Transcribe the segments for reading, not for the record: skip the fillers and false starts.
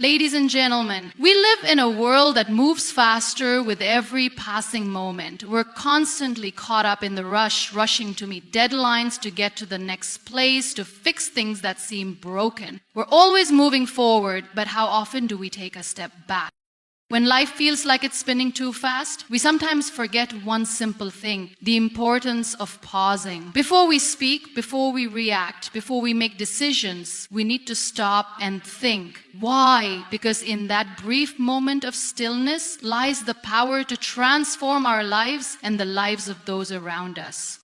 Ladies and gentlemen, we live in a world that moves faster with every passing moment. We're constantly caught up in the rush, rushing to meet deadlines, to get to the next place, to fix things that seem broken. We're always moving forward, but how often do we take a step back? When life feels like it's spinning too fast, we sometimes forget one simple thing: the importance of pausing. Before we speak, before we react, before we make decisions, we need to stop and think. Why? Because in that brief moment of stillness lies the power to transform our lives and the lives of those around us.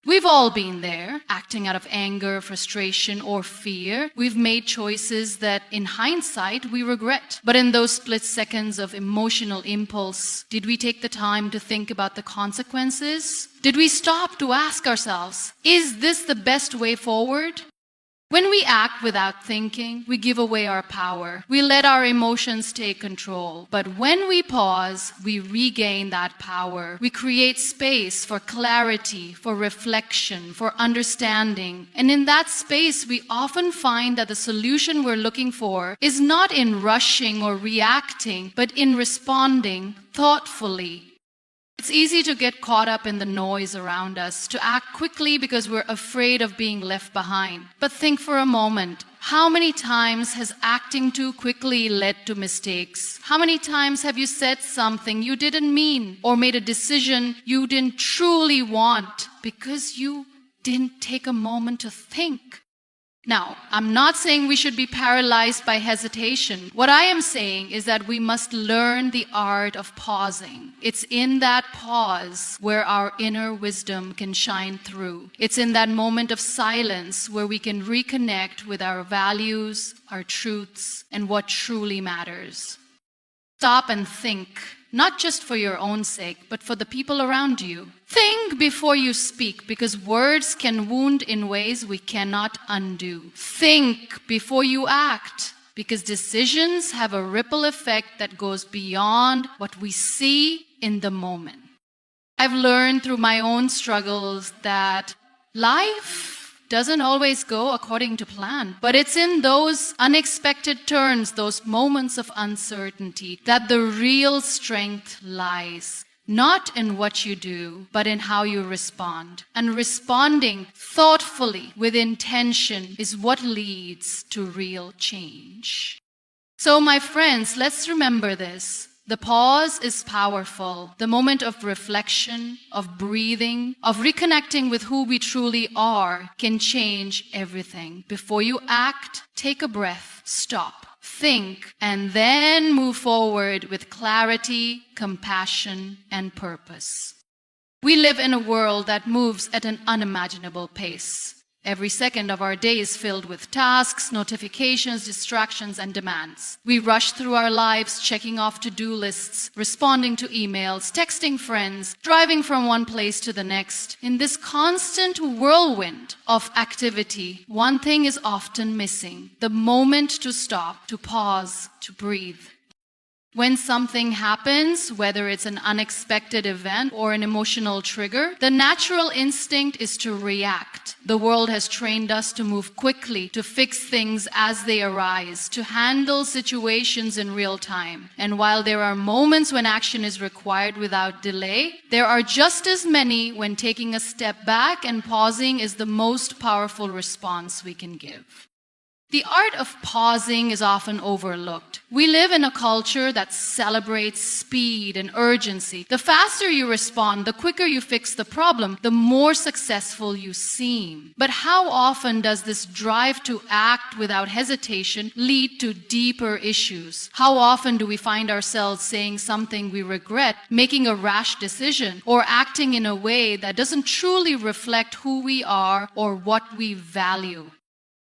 We've all been there, acting out of anger, frustration, or fear. We've made choices that, in hindsight, we regret. But in those split seconds of emotional impulse, did we take the time to think about the consequences? Did we stop to ask ourselves, is this the best way forward? When we act without thinking, we give away our power. We let our emotions take control. But when we pause, we regain that power. We create space for clarity, for reflection, for understanding. And in that space, we often find that the solution we're looking for is not in rushing or reacting, but in responding thoughtfully. It's easy to get caught up in the noise around us, to act quickly because we're afraid of being left behind. But think for a moment, how many times has acting too quickly led to mistakes? How many times have you said something you didn't mean or made a decision you didn't truly want because you didn't take a moment to think? Now, I'm not saying we should be paralyzed by hesitation. What I am saying is that we must learn the art of pausing. It's in that pause where our inner wisdom can shine through. It's in that moment of silence where we can reconnect with our values, our truths, and what truly matters. Stop and think, not just for your own sake, but for the people around you. Think before you speak, because words can wound in ways we cannot undo. Think before you act, because decisions have a ripple effect that goes beyond what we see in the moment. I've learned through my own struggles that life doesn't always go according to plan. But it's in those unexpected turns, those moments of uncertainty, that the real strength lies. Not in what you do, but in how you respond. And responding thoughtfully with intention is what leads to real change. So, my friends, let's remember this. The pause is powerful. The moment of reflection, of breathing, of reconnecting with who we truly are can change everything. Before you act, take a breath, stop, think, and then move forward with clarity, compassion, and purpose. We live in a world that moves at an unimaginable pace. Every second of our day is filled with tasks, notifications, distractions, and demands. We rush through our lives, checking off to-do lists, responding to emails, texting friends, driving from one place to the next. In this constant whirlwind of activity, one thing is often missing: the moment to stop, to pause, to breathe. When something happens, whether it's an unexpected event or an emotional trigger, the natural instinct is to react. The world has trained us to move quickly, to fix things as they arise, to handle situations in real time. And while there are moments when action is required without delay, there are just as many when taking a step back and pausing is the most powerful response we can give. The art of pausing is often overlooked. We live in a culture that celebrates speed and urgency. The faster you respond, the quicker you fix the problem, the more successful you seem. But how often does this drive to act without hesitation lead to deeper issues? How often do we find ourselves saying something we regret, making a rash decision, or acting in a way that doesn't truly reflect who we are or what we value?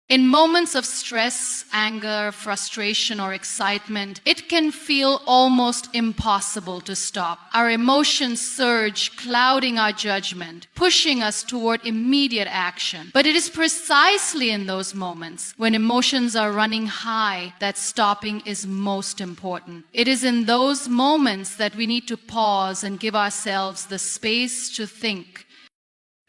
In moments of stress, anger, frustration, or excitement, it can feel almost impossible to stop. Our emotions surge, clouding our judgment, pushing us toward immediate action. But it is precisely in those moments, when emotions are running high, that stopping is most important. It is in those moments that we need to pause and give ourselves the space to think.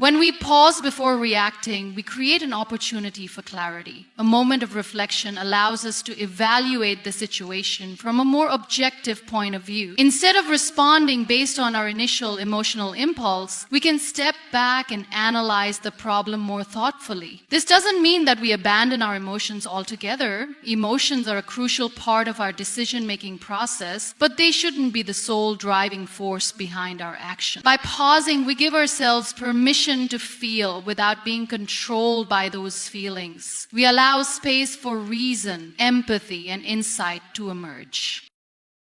When we pause before reacting, we create an opportunity for clarity. A moment of reflection allows us to evaluate the situation from a more objective point of view. Instead of responding based on our initial emotional impulse, we can step back and analyze the problem more thoughtfully. This doesn't mean that we abandon our emotions altogether. Emotions are a crucial part of our decision-making process, but they shouldn't be the sole driving force behind our action. By pausing, we give ourselves permission to feel without being controlled by those feelings. We allow space for reason, empathy, and insight to emerge.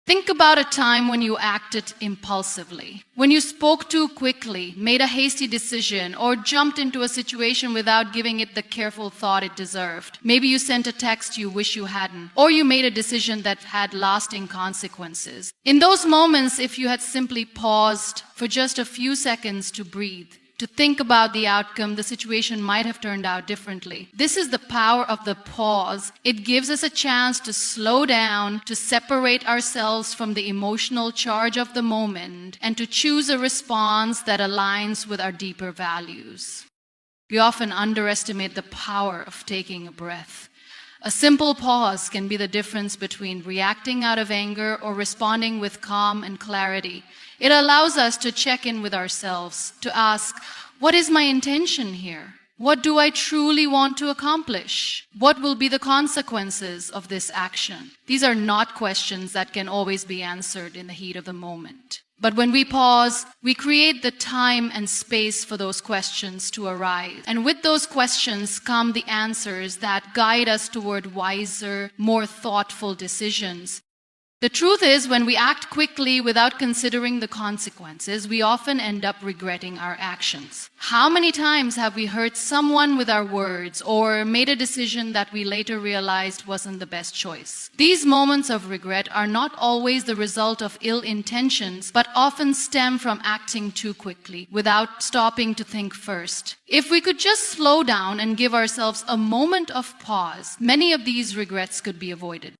Think about a time when you acted impulsively, when you spoke too quickly, made a hasty decision, or jumped into a situation without giving it the careful thought it deserved. Maybe you sent a text you wish you hadn't, or you made a decision that had lasting consequences. In those moments, if you had simply paused for just a few seconds to breathe, to think about the outcome, the situation might have turned out differently. This is the power of the pause. It gives us a chance to slow down, to separate ourselves from the emotional charge of the moment, and to choose a response that aligns with our deeper values. We often underestimate the power of taking a breath. A simple pause can be the difference between reacting out of anger or responding with calm and clarity. It allows us to check in with ourselves, to ask, what is my intention here? What do I truly want to accomplish? What will be the consequences of this action? These are not questions that can always be answered in the heat of the moment. But when we pause, we create the time and space for those questions to arise. And with those questions come the answers that guide us toward wiser, more thoughtful decisions. The truth is, when we act quickly without considering the consequences, we often end up regretting our actions. How many times have we hurt someone with our words or made a decision that we later realized wasn't the best choice? These moments of regret are not always the result of ill intentions, but often stem from acting too quickly without stopping to think first. If we could just slow down and give ourselves a moment of pause, many of these regrets could be avoided.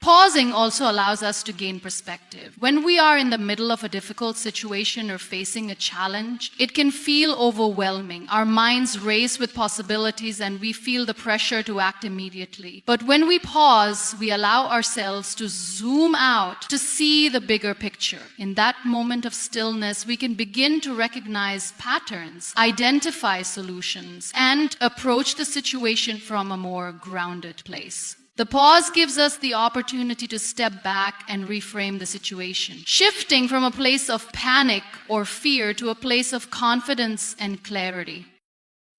Pausing also allows us to gain perspective. When we are in the middle of a difficult situation or facing a challenge, it can feel overwhelming. Our minds race with possibilities and we feel the pressure to act immediately. But when we pause, we allow ourselves to zoom out to see the bigger picture. In that moment of stillness, we can begin to recognize patterns, identify solutions, and approach the situation from a more grounded place. The pause gives us the opportunity to step back and reframe the situation, shifting from a place of panic or fear to a place of confidence and clarity.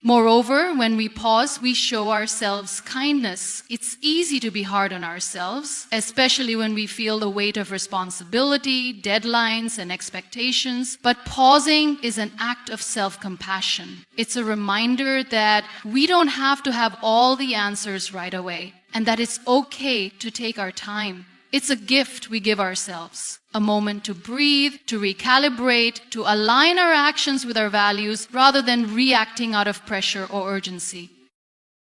Moreover, when we pause, we show ourselves kindness. It's easy to be hard on ourselves, especially when we feel the weight of responsibility, deadlines, and expectations. But pausing is an act of self-compassion. It's a reminder that we don't have to have all the answers right away, and that it's okay to take our time. It's a gift we give ourselves, a moment to breathe, to recalibrate, to align our actions with our values rather than reacting out of pressure or urgency.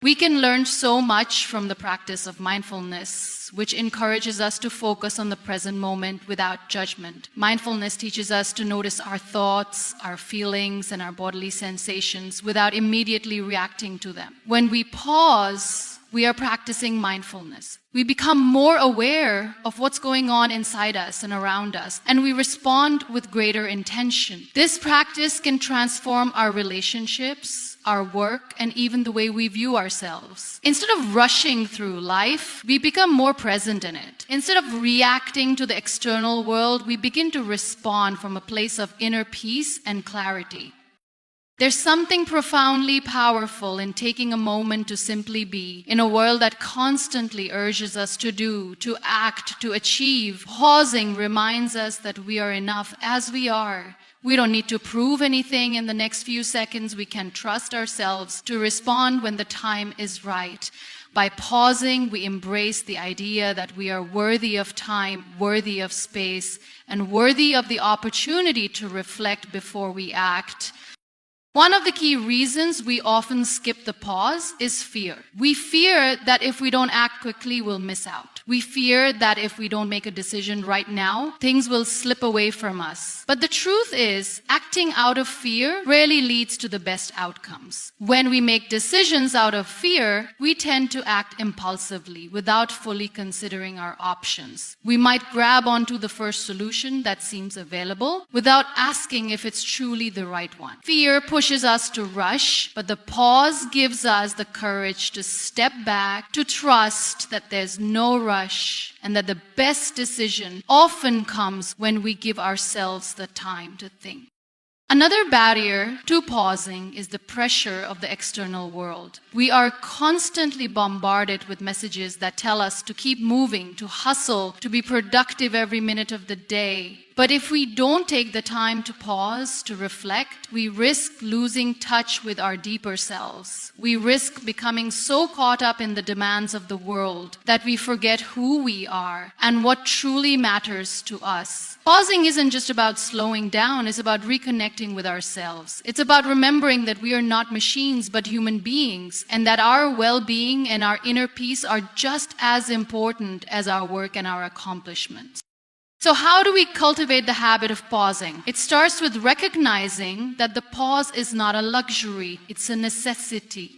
We can learn so much from the practice of mindfulness, which encourages us to focus on the present moment without judgment. Mindfulness teaches us to notice our thoughts, our feelings, and our bodily sensations without immediately reacting to them. When we pause, we are practicing mindfulness. We become more aware of what's going on inside us and around us, and we respond with greater intention. This practice can transform our relationships, our work, and even the way we view ourselves. Instead of rushing through life, we become more present in it. Instead of reacting to the external world, we begin to respond from a place of inner peace and clarity. There's something profoundly powerful in taking a moment to simply be in a world that constantly urges us to do, to act, to achieve. Pausing reminds us that we are enough as we are. We don't need to prove anything in the next few seconds. We can trust ourselves to respond when the time is right. By pausing, we embrace the idea that we are worthy of time, worthy of space, and worthy of the opportunity to reflect before we act. One of the key reasons we often skip the pause is fear. We fear that if we don't act quickly, we'll miss out. We fear that if we don't make a decision right now, things will slip away from us. But the truth is, acting out of fear rarely leads to the best outcomes. When we make decisions out of fear, we tend to act impulsively without fully considering our options. We might grab onto the first solution that seems available without asking if it's truly the right one. Fear pushes us to rush, but the pause gives us the courage to step back, to trust that there's no rush, and that the best decision often comes when we give ourselves the time to think. Another barrier to pausing is the pressure of the external world. We are constantly bombarded with messages that tell us to keep moving, to hustle, to be productive every minute of the day. But if we don't take the time to pause, to reflect, we risk losing touch with our deeper selves. We risk becoming so caught up in the demands of the world that we forget who we are and what truly matters to us. Pausing isn't just about slowing down, it's about reconnecting with ourselves. It's about remembering that we are not machines but human beings, and that our well-being and our inner peace are just as important as our work and our accomplishments. So how do we cultivate the habit of pausing? It starts with recognizing that the pause is not a luxury, it's a necessity.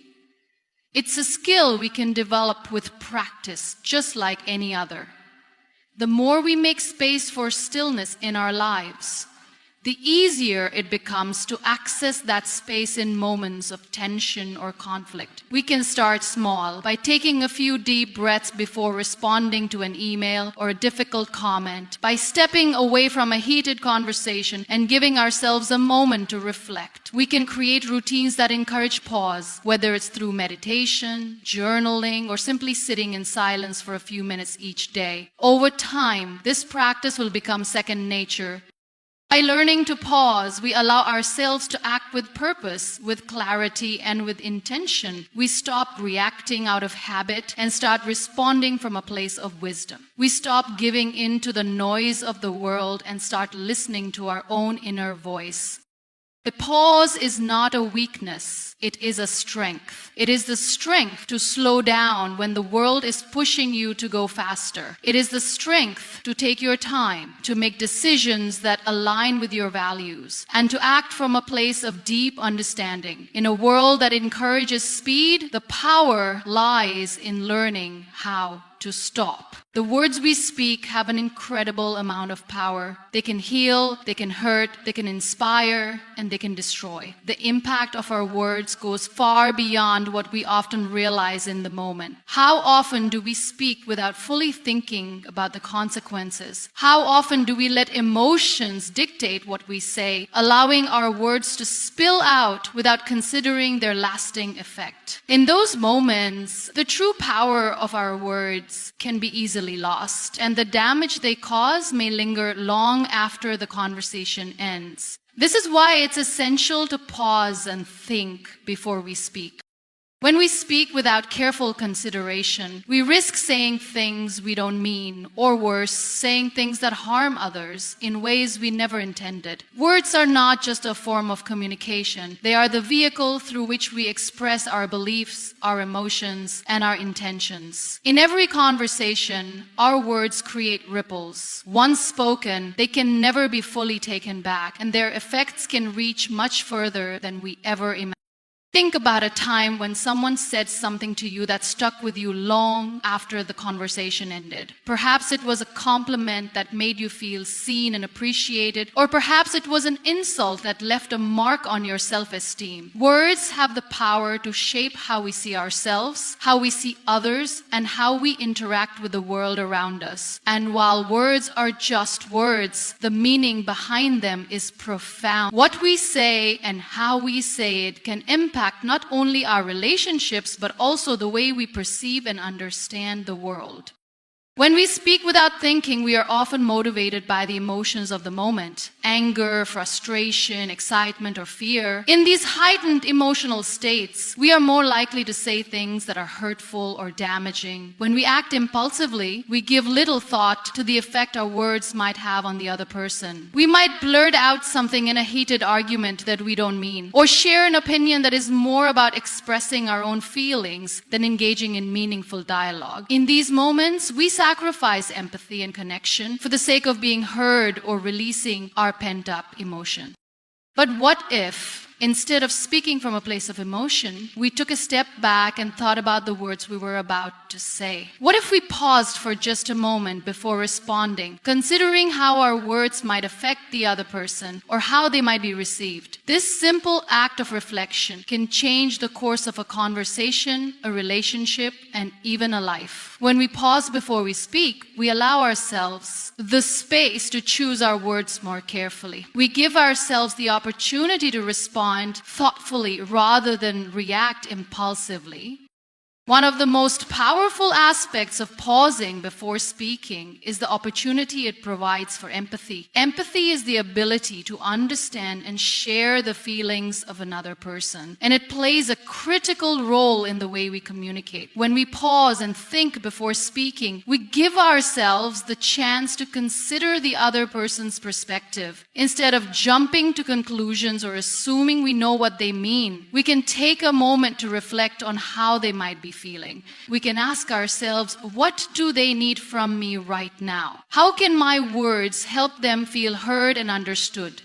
It's a skill we can develop with practice, just like any other. The more we make space for stillness in our lives, the easier it becomes to access that space in moments of tension or conflict. We can start small by taking a few deep breaths before responding to an email or a difficult comment, by stepping away from a heated conversation and giving ourselves a moment to reflect. We can create routines that encourage pause, whether it's through meditation, journaling, or simply sitting in silence for a few minutes each day. Over time, this practice will become second nature. By learning to pause, we allow ourselves to act with purpose, with clarity, and with intention. We stop reacting out of habit and start responding from a place of wisdom. We stop giving in to the noise of the world and start listening to our own inner voice. The pause is not a weakness, it is a strength. It is the strength to slow down when the world is pushing you to go faster. It is the strength to take your time, to make decisions that align with your values, and to act from a place of deep understanding. In a world that encourages speed, the power lies in learning how to stop. The words we speak have an incredible amount of power. They can heal, they can hurt, they can inspire, and they can destroy. The impact of our words goes far beyond what we often realize in the moment. How often do we speak without fully thinking about the consequences? How often do we let emotions dictate what we say, allowing our words to spill out without considering their lasting effect? In those moments, the true power of our words can be easily lost, and the damage they cause may linger long after the conversation ends. This is why it's essential to pause and think before we speak. When we speak without careful consideration, we risk saying things we don't mean, or worse, saying things that harm others in ways we never intended. Words are not just a form of communication. They are the vehicle through which we express our beliefs, our emotions, and our intentions. In every conversation, our words create ripples. Once spoken, they can never be fully taken back, and their effects can reach much further than we ever imagined. Think about a time when someone said something to you that stuck with you long after the conversation ended. Perhaps it was a compliment that made you feel seen and appreciated, or perhaps it was an insult that left a mark on your self-esteem. Words have the power to shape how we see ourselves, how we see others, and how we interact with the world around us. And while words are just words, the meaning behind them is profound. What we say and how we say it can impact not only our relationships, but also the way we perceive and understand the world. When we speak without thinking, we are often motivated by the emotions of the moment: anger, frustration, excitement, or fear. In these heightened emotional states, we are more likely to say things that are hurtful or damaging. When we act impulsively, we give little thought to the effect our words might have on the other person. We might blurt out something in a heated argument that we don't mean, or share an opinion that is more about expressing our own feelings than engaging in meaningful dialogue. In these moments, we sacrifice empathy and connection for the sake of being heard or releasing our pent-up emotion. But what if, instead of speaking from a place of emotion, we took a step back and thought about the words we were about to say? What if we paused for just a moment before responding, considering how our words might affect the other person or how they might be received? This simple act of reflection can change the course of a conversation, a relationship, and even a life. When we pause before we speak, we allow ourselves the space to choose our words more carefully. We give ourselves the opportunity to respond thoughtfully rather than react impulsively. One of the most powerful aspects of pausing before speaking is the opportunity it provides for empathy. Empathy is the ability to understand and share the feelings of another person, and it plays a critical role in the way we communicate. When we pause and think before speaking, we give ourselves the chance to consider the other person's perspective. Instead of jumping to conclusions or assuming we know what they mean, we can take a moment to reflect on how they might be feeling. We can ask ourselves, what do they need from me right now? How can my words help them feel heard and understood?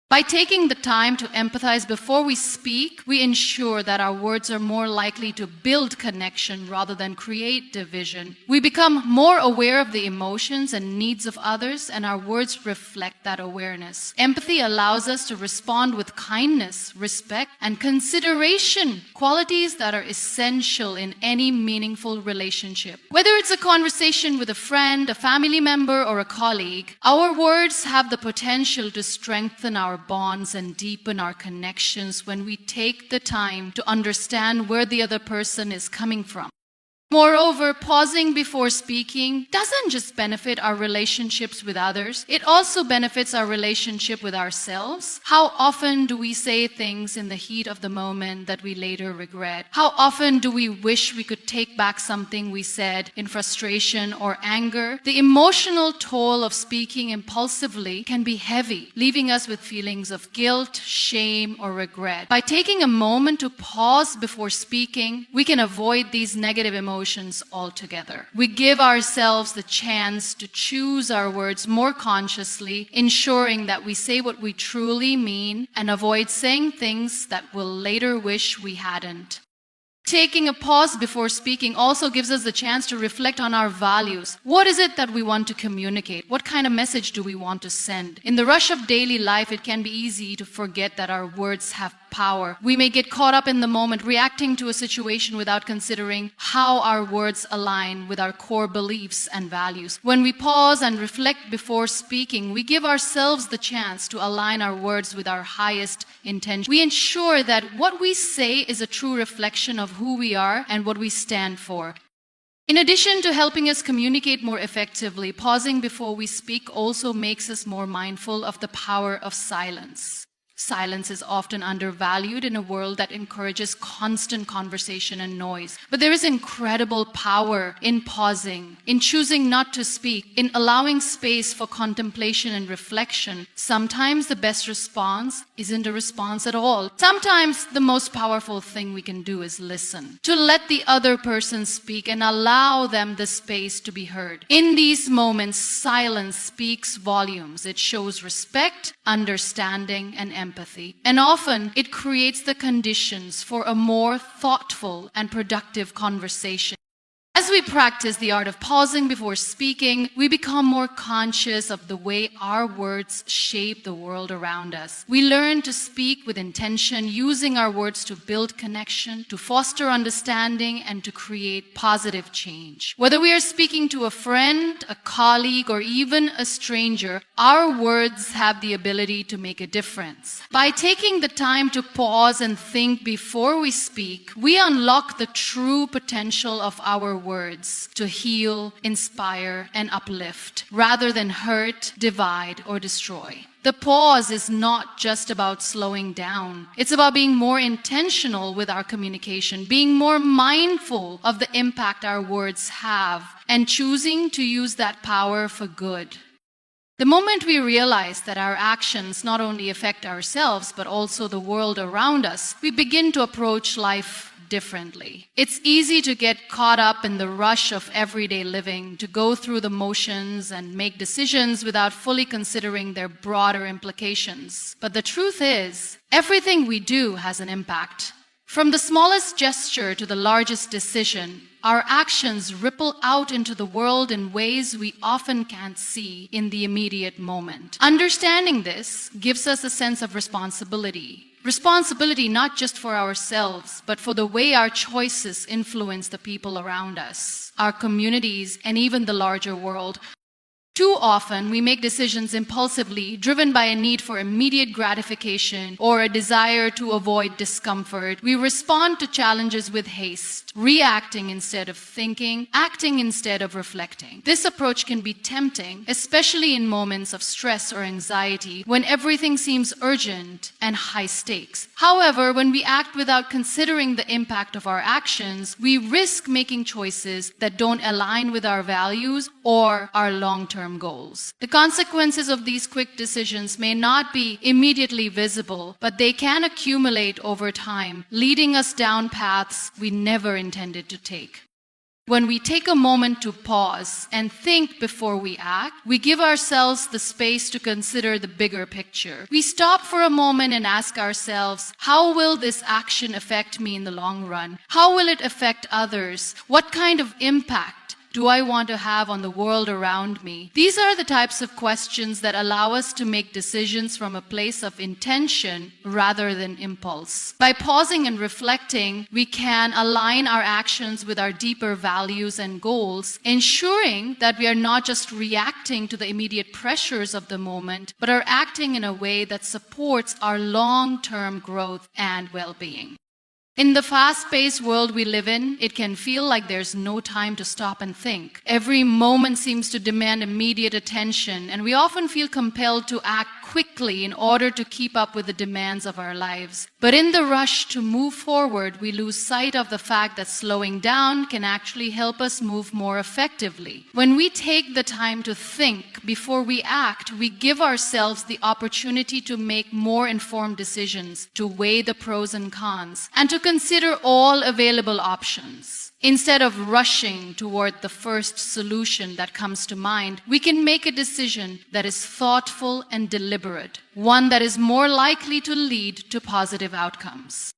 By taking the time to empathize before we speak, we ensure that our words are more likely to build connection rather than create division. We become more aware of the emotions and needs of others, and our words reflect that awareness. Empathy allows us to respond with kindness, respect, and consideration, qualities that are essential in any meaningful relationship. Whether it's a conversation with a friend, a family member, or a colleague, our words have the potential to strengthen our bonds and deepen our connections when we take the time to understand where the other person is coming from. Moreover, pausing before speaking doesn't just benefit our relationships with others, it also benefits our relationship with ourselves. How often do we say things in the heat of the moment that we later regret? How often do we wish we could take back something we said in frustration or anger? The emotional toll of speaking impulsively can be heavy, leaving us with feelings of guilt, shame, or regret. By taking a moment to pause before speaking, we can avoid these negative emotions altogether. We give ourselves the chance to choose our words more consciously, ensuring that we say what we truly mean and avoid saying things that we'll later wish we hadn't. Taking a pause before speaking also gives us the chance to reflect on our values. What is it that we want to communicate? What kind of message do we want to send? In the rush of daily life, it can be easy to forget that our words have power. We may get caught up in the moment, reacting to a situation without considering how our words align with our core beliefs and values. When we pause and reflect before speaking, we give ourselves the chance to align our words with our highest intention. We ensure that what we say is a true reflection of who we are and what we stand for. In addition to helping us communicate more effectively, pausing before we speak also makes us more mindful of the power of silence. Silence is often undervalued in a world that encourages constant conversation and noise. But there is incredible power in pausing, in choosing not to speak, in allowing space for contemplation and reflection. Sometimes the best response isn't a response at all. Sometimes the most powerful thing we can do is listen, to let the other person speak and allow them the space to be heard. In these moments, silence speaks volumes. It shows respect, understanding, and empathy. And often it creates the conditions for a more thoughtful and productive conversation. As we practice the art of pausing before speaking, we become more conscious of the way our words shape the world around us. We learn to speak with intention, using our words to build connection, to foster understanding, and to create positive change. Whether we are speaking to a friend, a colleague, or even a stranger, our words have the ability to make a difference. By taking the time to pause and think before we speak, we unlock the true potential of our words to heal, inspire, and uplift, rather than hurt, divide, or destroy. The pause is not just about slowing down. It's about being more intentional with our communication, being more mindful of the impact our words have, and choosing to use that power for good. The moment we realize that our actions not only affect ourselves, but also the world around us, we begin to approach life differently. It's easy to get caught up in the rush of everyday living, to go through the motions and make decisions without fully considering their broader implications. But the truth is, everything we do has an impact. From the smallest gesture to the largest decision, our actions ripple out into the world in ways we often can't see in the immediate moment. Understanding this gives us a sense of responsibility. Responsibility not just for ourselves, but for the way our choices influence the people around us, our communities, and even the larger world. Too often, we make decisions impulsively, driven by a need for immediate gratification or a desire to avoid discomfort. We respond to challenges with haste, reacting instead of thinking, acting instead of reflecting. This approach can be tempting, especially in moments of stress or anxiety, when everything seems urgent and high stakes. However, when we act without considering the impact of our actions, we risk making choices that don't align with our values or our long-term goals. The consequences of these quick decisions may not be immediately visible, but they can accumulate over time, leading us down paths we never intended to take. When we take a moment to pause and think before we act, we give ourselves the space to consider the bigger picture. We stop for a moment and ask ourselves, how will this action affect me in the long run? How will it affect others? What kind of impact do I want to have on the world around me? These are the types of questions that allow us to make decisions from a place of intention rather than impulse. By pausing and reflecting, we can align our actions with our deeper values and goals, ensuring that we are not just reacting to the immediate pressures of the moment, but are acting in a way that supports our long-term growth and well-being. In the fast-paced world we live in, it can feel like there's no time to stop and think. Every moment seems to demand immediate attention, and we often feel compelled to act quickly in order to keep up with the demands of our lives. But in the rush to move forward, we lose sight of the fact that slowing down can actually help us move more effectively. When we take the time to think before we act, we give ourselves the opportunity to make more informed decisions, to weigh the pros and cons, and to consider all available options. Instead of rushing toward the first solution that comes to mind, we can make a decision that is thoughtful and deliberate, one that is more likely to lead to positive outcomes.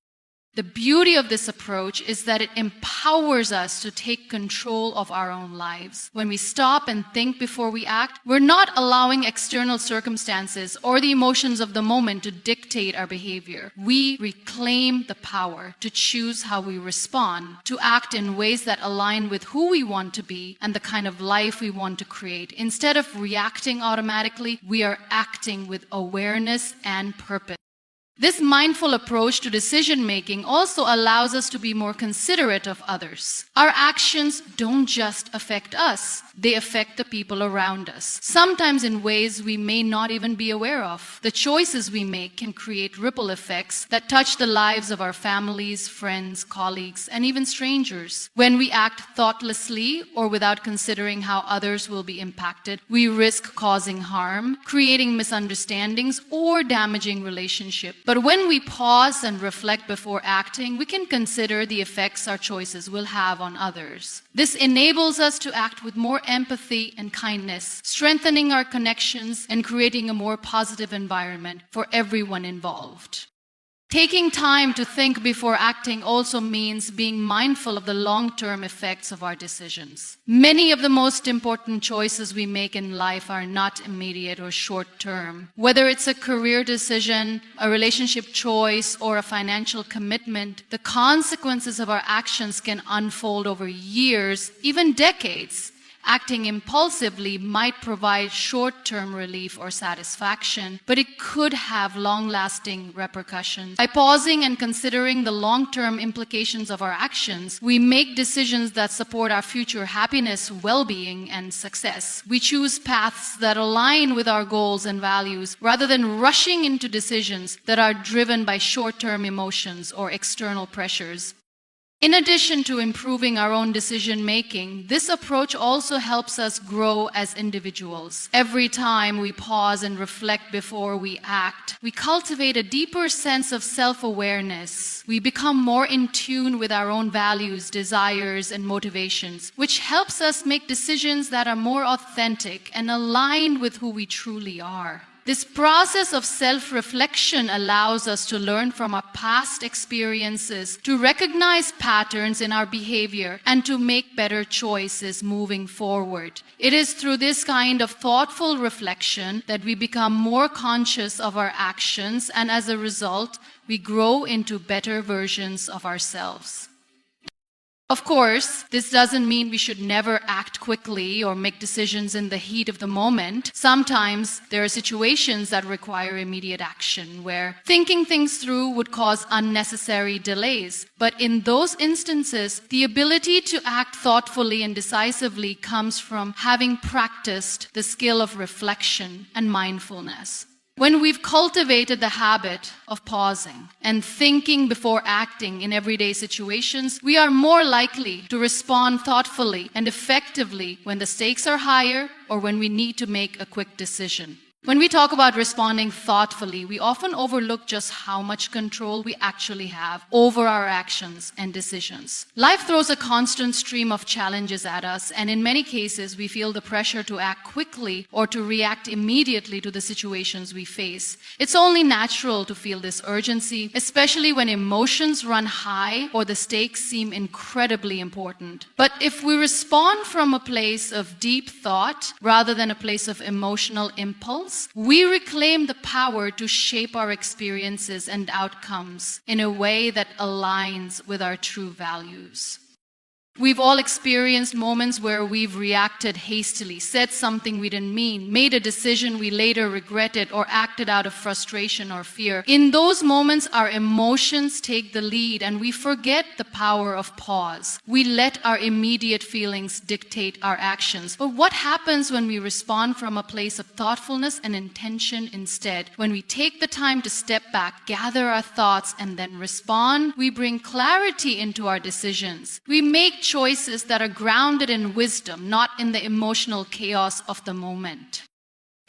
The beauty of this approach is that it empowers us to take control of our own lives. When we stop and think before we act, we're not allowing external circumstances or the emotions of the moment to dictate our behavior. We reclaim the power to choose how we respond, to act in ways that align with who we want to be and the kind of life we want to create. Instead of reacting automatically, we are acting with awareness and purpose. This mindful approach to decision-making also allows us to be more considerate of others. Our actions don't just affect us, they affect the people around us, sometimes in ways we may not even be aware of. The choices we make can create ripple effects that touch the lives of our families, friends, colleagues, and even strangers. When we act thoughtlessly or without considering how others will be impacted, we risk causing harm, creating misunderstandings, or damaging relationships. But when we pause and reflect before acting, we can consider the effects our choices will have on others. This enables us to act with more empathy and kindness, strengthening our connections and creating a more positive environment for everyone involved. Taking time to think before acting also means being mindful of the long-term effects of our decisions. Many of the most important choices we make in life are not immediate or short-term. Whether it's a career decision, a relationship choice, or a financial commitment, the consequences of our actions can unfold over years, even decades. Acting impulsively might provide short-term relief or satisfaction, but it could have long-lasting repercussions. By pausing and considering the long-term implications of our actions, we make decisions that support our future happiness, well-being, and success. We choose paths that align with our goals and values rather than rushing into decisions that are driven by short-term emotions or external pressures. In addition to improving our own decision-making, this approach also helps us grow as individuals. Every time we pause and reflect before we act, we cultivate a deeper sense of self-awareness. We become more in tune with our own values, desires, and motivations, which helps us make decisions that are more authentic and aligned with who we truly are. This process of self-reflection allows us to learn from our past experiences, to recognize patterns in our behavior, and to make better choices moving forward. It is through this kind of thoughtful reflection that we become more conscious of our actions, and as a result, we grow into better versions of ourselves. Of course, this doesn't mean we should never act quickly or make decisions in the heat of the moment. Sometimes there are situations that require immediate action, where thinking things through would cause unnecessary delays. But in those instances, the ability to act thoughtfully and decisively comes from having practiced the skill of reflection and mindfulness. When we've cultivated the habit of pausing and thinking before acting in everyday situations, we are more likely to respond thoughtfully and effectively when the stakes are higher or when we need to make a quick decision. When we talk about responding thoughtfully, we often overlook just how much control we actually have over our actions and decisions. Life throws a constant stream of challenges at us, and in many cases, we feel the pressure to act quickly or to react immediately to the situations we face. It's only natural to feel this urgency, especially when emotions run high or the stakes seem incredibly important. But if we respond from a place of deep thought rather than a place of emotional impulse, we reclaim the power to shape our experiences and outcomes in a way that aligns with our true values. We've all experienced moments where we've reacted hastily, said something we didn't mean, made a decision we later regretted, or acted out of frustration or fear. In those moments, our emotions take the lead and we forget the power of pause. We let our immediate feelings dictate our actions. But what happens when we respond from a place of thoughtfulness and intention instead? When we take the time to step back, gather our thoughts, and then respond, we bring clarity into our decisions. We make choices that are grounded in wisdom, not in the emotional chaos of the moment.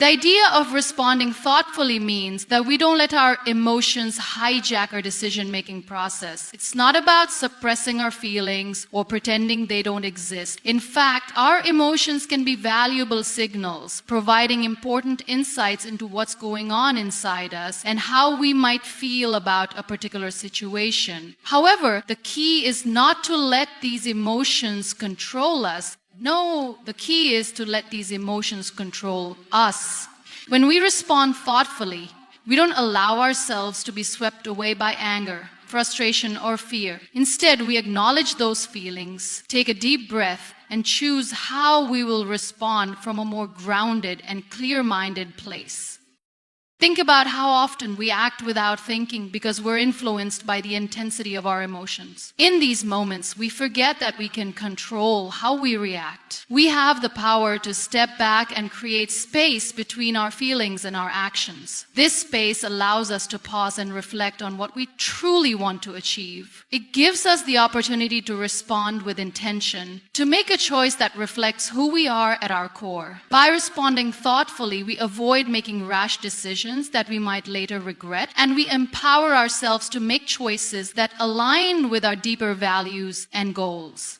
The idea of responding thoughtfully means that we don't let our emotions hijack our decision-making process. It's not about suppressing our feelings or pretending they don't exist. In fact, our emotions can be valuable signals, providing important insights into what's going on inside us and how we might feel about a particular situation. However, the key is not to let these emotions control us. No, the key is to let these emotions control us. When we respond thoughtfully, we don't allow ourselves to be swept away by anger, frustration, or fear. Instead, we acknowledge those feelings, take a deep breath, and choose how we will respond from a more grounded and clear-minded place. Think about how often we act without thinking because we're influenced by the intensity of our emotions. In these moments, we forget that we can control how we react. We have the power to step back and create space between our feelings and our actions. This space allows us to pause and reflect on what we truly want to achieve. It gives us the opportunity to respond with intention, to make a choice that reflects who we are at our core. By responding thoughtfully, we avoid making rash decisions that we might later regret, and we empower ourselves to make choices that align with our deeper values and goals.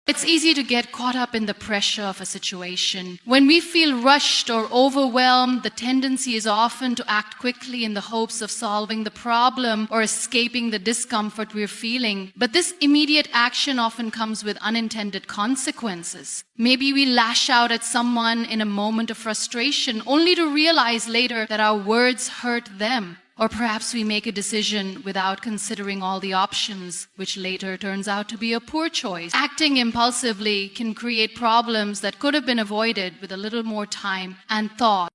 It's easy to get caught up in the pressure of a situation. When we feel rushed or overwhelmed, the tendency is often to act quickly in the hopes of solving the problem or escaping the discomfort we're feeling. But this immediate action often comes with unintended consequences. Maybe we lash out at someone in a moment of frustration, only to realize later that our words hurt them. Or perhaps we make a decision without considering all the options, which later turns out to be a poor choice. Acting impulsively can create problems that could have been avoided with a little more time and thought.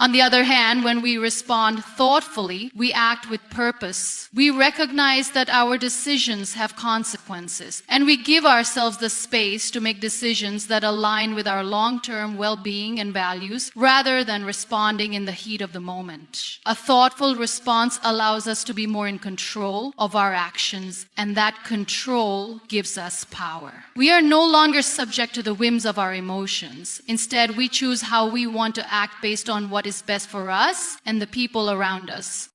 On the other hand, when we respond thoughtfully, we act with purpose. We recognize that our decisions have consequences, and we give ourselves the space to make decisions that align with our long-term well-being and values, rather than responding in the heat of the moment. A thoughtful response allows us to be more in control of our actions, and that control gives us power. We are no longer subject to the whims of our emotions. Instead, we choose how we want to act based on what is best for us and the people around us.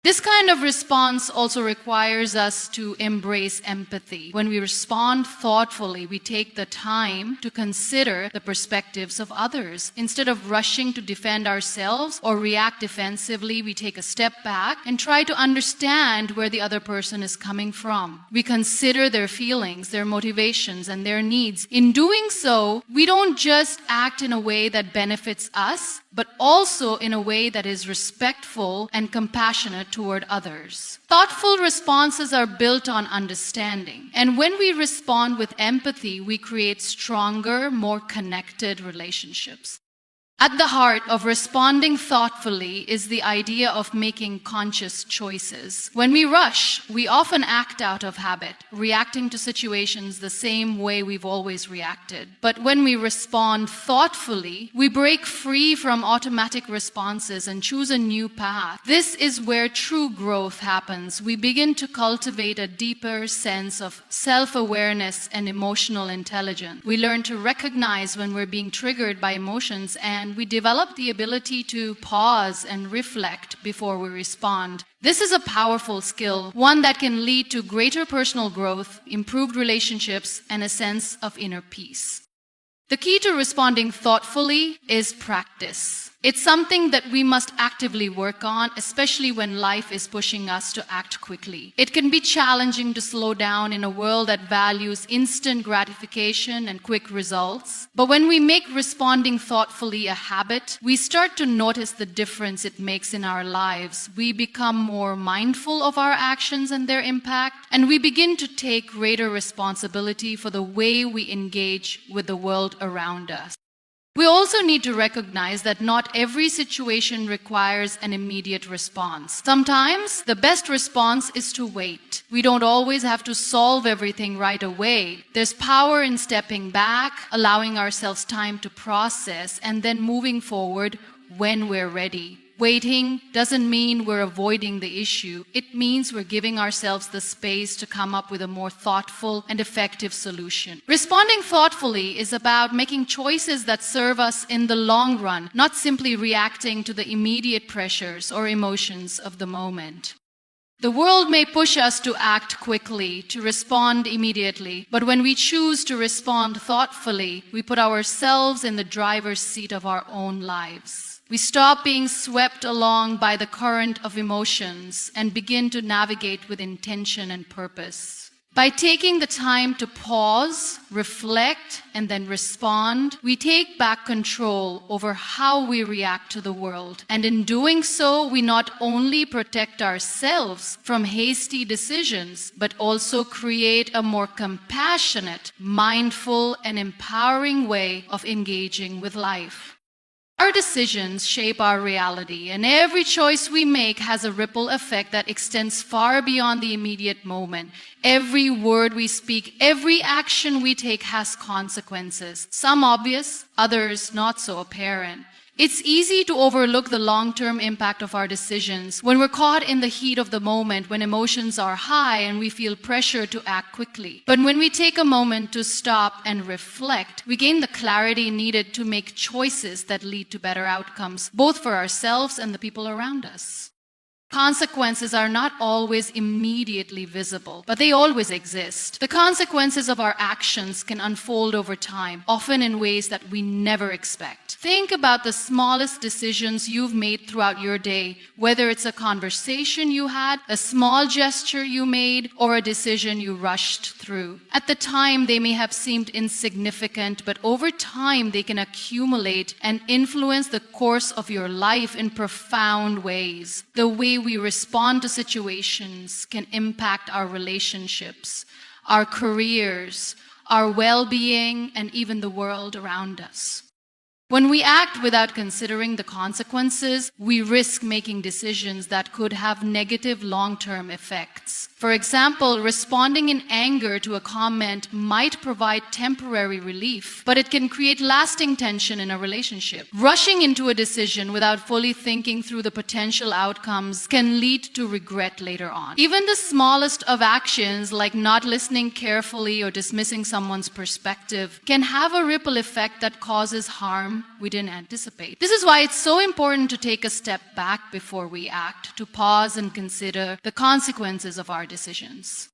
This kind of response also requires us to embrace empathy. When we respond thoughtfully, we take the time to consider the perspectives of others. Instead of rushing to defend ourselves or react defensively, we take a step back and try to understand where the other person is coming from. We consider their feelings, their motivations, and their needs. In doing so, we don't just act in a way that benefits us, but also in a way that is respectful and compassionate toward others. Thoughtful responses are built on understanding. And when we respond with empathy, we create stronger, more connected relationships. At the heart of responding thoughtfully is the idea of making conscious choices. When we rush, we often act out of habit, reacting to situations the same way we've always reacted. But when we respond thoughtfully, we break free from automatic responses and choose a new path. This is where true growth happens. We begin to cultivate a deeper sense of self-awareness and emotional intelligence. We learn to recognize when we're being triggered by emotions, and we develop the ability to pause and reflect before we respond. This is a powerful skill, one that can lead to greater personal growth, improved relationships, and a sense of inner peace. The key to responding thoughtfully is practice. It's something that we must actively work on, especially when life is pushing us to act quickly. It can be challenging to slow down in a world that values instant gratification and quick results. But when we make responding thoughtfully a habit, we start to notice the difference it makes in our lives. We become more mindful of our actions and their impact, and we begin to take greater responsibility for the way we engage with the world around us. We also need to recognize that not every situation requires an immediate response. Sometimes the best response is to wait. We don't always have to solve everything right away. There's power in stepping back, allowing ourselves time to process, and then moving forward when we're ready. Waiting doesn't mean we're avoiding the issue. It means we're giving ourselves the space to come up with a more thoughtful and effective solution. Responding thoughtfully is about making choices that serve us in the long run, not simply reacting to the immediate pressures or emotions of the moment. The world may push us to act quickly, to respond immediately, but when we choose to respond thoughtfully, we put ourselves in the driver's seat of our own lives. We stop being swept along by the current of emotions and begin to navigate with intention and purpose. By taking the time to pause, reflect, and then respond, we take back control over how we react to the world. And in doing so, we not only protect ourselves from hasty decisions, but also create a more compassionate, mindful, and empowering way of engaging with life. Our decisions shape our reality, and every choice we make has a ripple effect that extends far beyond the immediate moment. Every word we speak, every action we take has consequences, some obvious, others not so apparent. It's easy to overlook the long-term impact of our decisions when we're caught in the heat of the moment, when emotions are high and we feel pressure to act quickly. But when we take a moment to stop and reflect, we gain the clarity needed to make choices that lead to better outcomes, both for ourselves and the people around us. Consequences are not always immediately visible, but they always exist. The consequences of our actions can unfold over time, often in ways that we never expect. Think about the smallest decisions you've made throughout your day, whether it's a conversation you had, a small gesture you made, or a decision you rushed through. At the time, they may have seemed insignificant, but over time, they can accumulate and influence the course of your life in profound ways. The way we respond to situations can impact our relationships, our careers, our well-being, and even the world around us. When we act without considering the consequences, we risk making decisions that could have negative long-term effects. For example, responding in anger to a comment might provide temporary relief, but it can create lasting tension in a relationship. Rushing into a decision without fully thinking through the potential outcomes can lead to regret later on. Even the smallest of actions, like not listening carefully or dismissing someone's perspective, can have a ripple effect that causes harm we didn't anticipate. This is why it's so important to take a step back before we act, to pause and consider the consequences of our decisions.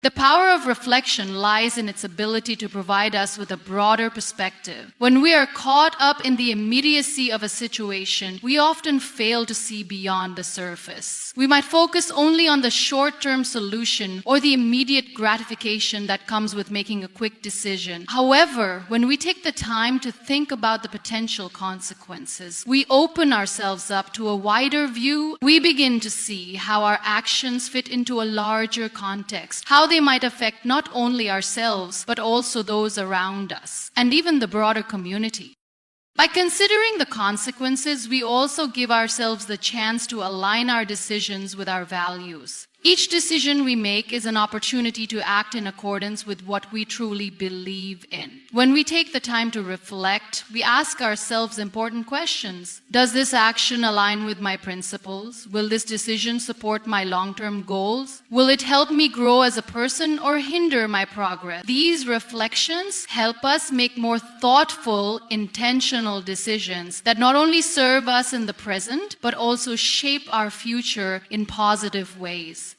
The power of reflection lies in its ability to provide us with a broader perspective. When we are caught up in the immediacy of a situation, we often fail to see beyond the surface. We might focus only on the short-term solution or the immediate gratification that comes with making a quick decision. However, when we take the time to think about the potential consequences, we open ourselves up to a wider view. We begin to see how our actions fit into a larger context, how they might affect not only ourselves, but also those around us, and even the broader community. By considering the consequences, we also give ourselves the chance to align our decisions with our values. Each decision we make is an opportunity to act in accordance with what we truly believe in. When we take the time to reflect, we ask ourselves important questions. Does this action align with my principles? Will this decision support my long-term goals? Will it help me grow as a person or hinder my progress? These reflections help us make more thoughtful, intentional decisions that not only serve us in the present, but also shape our future in positive ways.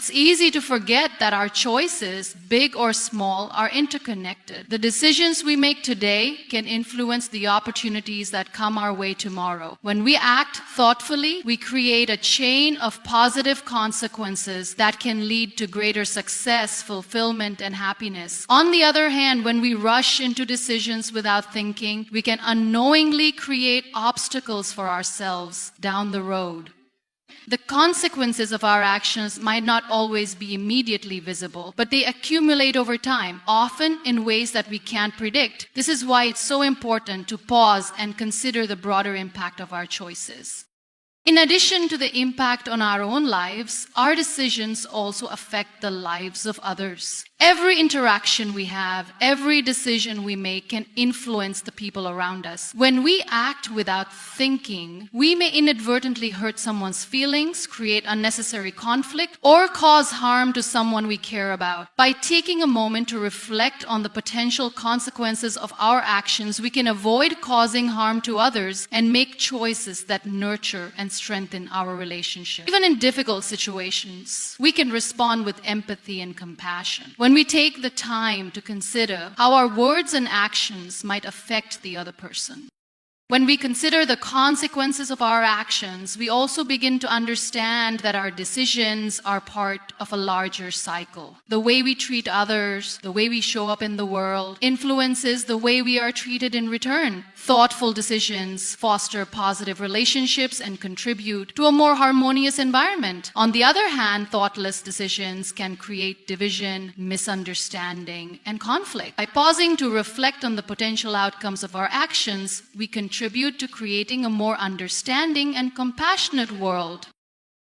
It's easy to forget that our choices, big or small, are interconnected. The decisions we make today can influence the opportunities that come our way tomorrow. When we act thoughtfully, we create a chain of positive consequences that can lead to greater success, fulfillment, and happiness. On the other hand, when we rush into decisions without thinking, we can unknowingly create obstacles for ourselves down the road. The consequences of our actions might not always be immediately visible, but they accumulate over time, often in ways that we can't predict. This is why it's so important to pause and consider the broader impact of our choices. In addition to the impact on our own lives, our decisions also affect the lives of others. Every interaction we have, every decision we make can influence the people around us. When we act without thinking, we may inadvertently hurt someone's feelings, create unnecessary conflict, or cause harm to someone we care about. By taking a moment to reflect on the potential consequences of our actions, we can avoid causing harm to others and make choices that nurture and strengthen our relationship. Even in difficult situations, we can respond with empathy and compassion. When we take the time to consider how our words and actions might affect the other person. When we consider the consequences of our actions, we also begin to understand that our decisions are part of a larger cycle. The way we treat others, the way we show up in the world, influences the way we are treated in return. Thoughtful decisions foster positive relationships and contribute to a more harmonious environment. On the other hand, thoughtless decisions can create division, misunderstanding, and conflict. By pausing to reflect on the potential outcomes of our actions, we contribute to creating a more understanding and compassionate world.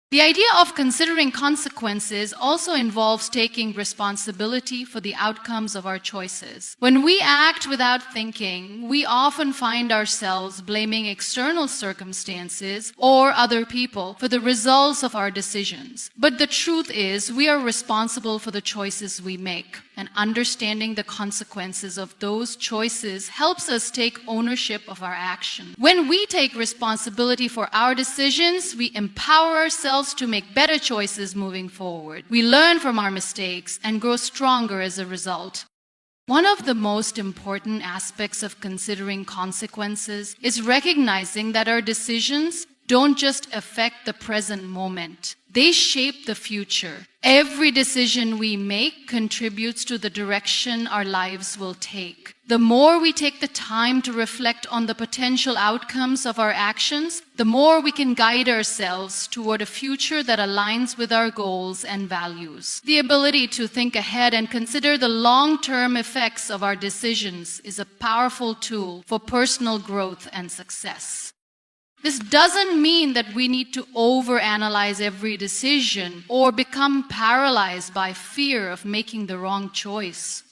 The idea of considering consequences also involves taking responsibility for the outcomes of our choices. When we act without thinking, we often find ourselves blaming external circumstances or other people for the results of our decisions. But the truth is, we are responsible for the choices we make, and understanding the consequences of those choices helps us take ownership of our action. When we take responsibility for our decisions, we empower ourselves to make better choices moving forward. We learn from our mistakes and grow stronger as a result. One of the most important aspects of considering consequences is recognizing that our decisions don't just affect the present moment. They shape the future. Every decision we make contributes to the direction our lives will take. The more we take the time to reflect on the potential outcomes of our actions, the more we can guide ourselves toward a future that aligns with our goals and values. The ability to think ahead and consider the long-term effects of our decisions is a powerful tool for personal growth and success. This doesn't mean that we need to overanalyze every decision or become paralyzed by fear of making the wrong choice.